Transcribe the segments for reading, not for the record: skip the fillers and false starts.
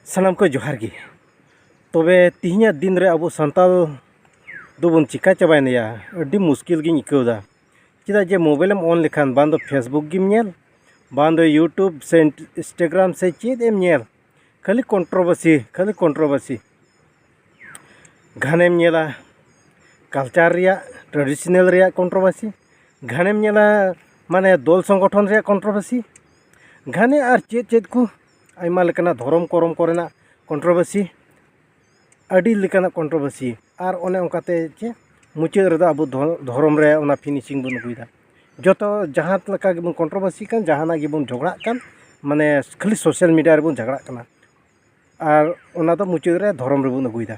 सानाम को जोहार गी तबे तिहिना दिन रे अब सानताल दोबन चिका चाबायनाया अड्डी मुश्किल गिन इकाउदा चेदा जे मोबाइल ऑन लेखान बांदो फेसबुक गिम नेल बांदो यूट्यूब से इंस्टाग्राम से चेद एम नेल खाली कंट्रोवर्सी घानेम नेला कल्चर रिया ट्रेडिशनल रिया कंट्रोवर्सी घानेम नेला माने दल संगठन रिया कंट्रोवर्सी घाने आर चेद चेद को आयमा लेकाना धर्म करम कोरेना कंट्रोवर्सी अडी लेकाना कंट्रोवर्सी आर ओने ओंकाते चे मुचाद रेदा अब धर्म रे ओना फिनिशिंग बन अगुइदा जतो जहां लका गेबन कंट्रोवर्सी कान जहाना गेबन झगड़ा कान माने खाली सोशल मीडिया रे बन झगड़ा काना आर ओना दो मुचाद रे धर्म रे बन अगुइदा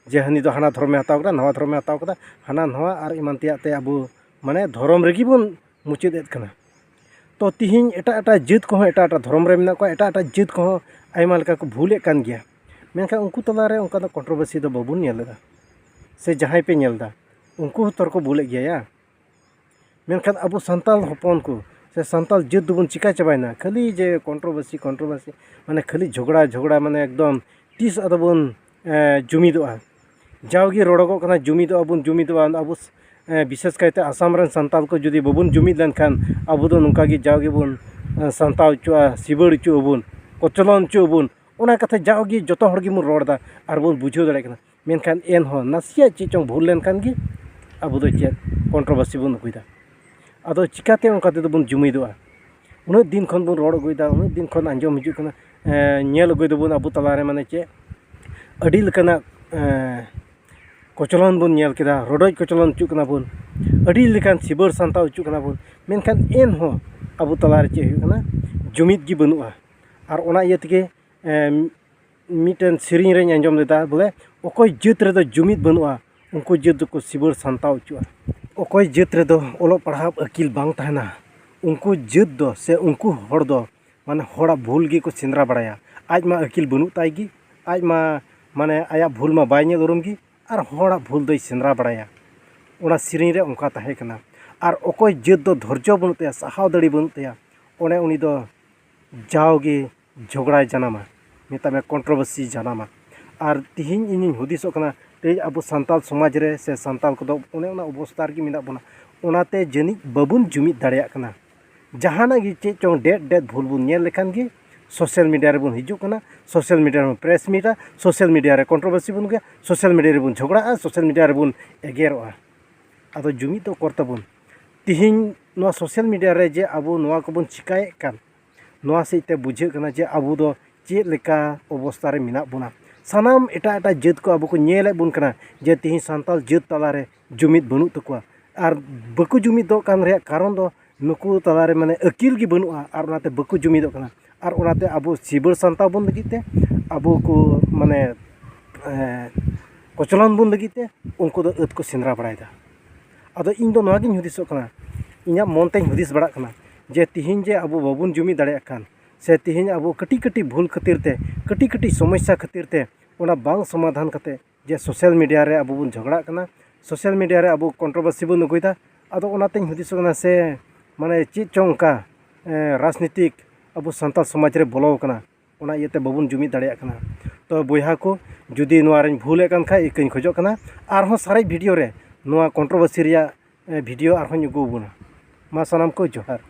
जे हनी दो हाना धर्म हताव कदा नवा धर्म हताव कदा हाना नवा आर इमान तियाते अब माने धर्म रेगी बन मुचाद एद काना तो तिहिन एटा जात को एटा धर्म रे मेना को एटा जात को आयमा लेका को भूले कान गया मेनखा उनको तलारे उनका दो कंट्रोवर्सी दो बाबुन नेलदा से जहां पे नेलदा उनको तोर को भूले गया या मेनखा अब संताल हपन को से संताल जात दुबन चिका चाबायना खाली जे कंट्रोवर्सी माने खाली झगड़ा माने एकदम तीस अदबन जुमिदोआ जावगी रोडगो कना जुमिदोआ अब विशेष कहते आसाम रन संताल को जुदी बबुन जुमिद लेनखान अब दो नुका गी जावगी बुन संताव चुआ सिबड़ चुबुन कोचलन चुबुन ओना कथा जावगी जतो हर गी मुन रोडदा आर बुन बुझो दड़े कना मेनखान एन हो नासिया चे चों भूल लेनखान गी अब दो चे कंट्रोवर्सी बुन अगुइदा आदो चिकाते ओंका ते बुन जुमिदोआ उन दिन खन बुन रोड अगुइदा उन दिन खन आंजम हिजु कना नेल अगुइदा बुन अब तलारे माने चे अडी लेकाना कोचलन बुन नेल केदा रोडoj कोचलन चुकना बुन अडी लेकान सिबड़ संताव चुकना बुन मेनखान एन हो अब तलारे चे हुकना जुमिद गी बनुआ आर ओना इये तगे मिटन सिरिंग रे आंजम लेदा बोले ओकोय जात रे दो जुमिद बनुआ उनको जात को सिबड़ संताव चुआ ओकोय जात रे दो ओलो पढ़ा अकिल बांग तहना उनको जात दो से उनको हर दो माने हड़ा भूल गी को सेंद्रा बड़ाया आज मा अकिल बनु ताइगी आज माने आया भूल मा बाय नेल उरुम गी आर हड़ा भूल दो सेंद्रा बड़ाया ओना सिरिंग रे उनका ताहे कना आर ओकोय जात दो धैर्य बनु तया साहाव दड़ी बनु तया ओने उनी दो जावगी झगड़ा जानामा मेता में कंट्रोवर्सी जानामा आर तिहिन इनिन हुदिसो कना ते अब संताल समाज रे से संताल को दो ओने ओना अवस्था रे मिना बना ओनाते जनी बबुन जुमिद दाड़िया कना जहाना गी चे चों डेट भूल बुन नेल लेखान गी सोशल मीडिया रे बुन हिजु कना सोशल मीडिया रे प्रेस मीटा सोशल मीडिया रे कंट्रोवर्सी बुन गया सोशल मीडिया रे बुन झगड़ा सोशल मीडिया रे बुन एगेरोआ आदो जुमिद तो करता बुन तिहिन नो सोशल मीडिया रे जे अब नोआ को बुन चिकाए कान नोआ सेते बुझे कना जे अब दो चे लेका अवस्था रे मिना बुना सानाम एटा जात को अब को नेले बुन कना जे तिहिन संताल जात तलारे जुमिद बनु तकुआ आर बकु जुमिद दो कान रे कारण दो नुकु तलारे माने अकिल गी बनुआ आर ओनाते बकु जुमिद कना आर ओनाते अब सिबड़ संताव बन लगिते अब को माने कोचलन बन लगिते उनको दो अत को सेंद्रा बड़ायदा आदो इन दो नोआ गिन हुदिसो कना इना मन तें हुदिस बड़ा कना जे तिहिन जे अब बाबुन जुमिद दाड़े खान से तिहिन अब कटी भूल खातिर ते कटी समस्या खातिर ते ओना बांग समाधान कते जे सोशल मीडिया रे अब बुन झगड़ा कना सोशल मीडिया रे अब कंट्रोवर्सी बुन अगुइदा आदो ओनाते हुदिसो कना से माने चेद चों का राजनीतिक अब संताल समाज रे बोलो कना ओना इयते बाबुन जुमिद दाड़े कना तो बोया को जुदी नोआ रे भूले कान खा इकइन खोजो कना आरहो सारे वीडियो रे नोआ कंट्रोवर्सी रिया वीडियो आरहो अगु बुना मा सानाम को जोहार।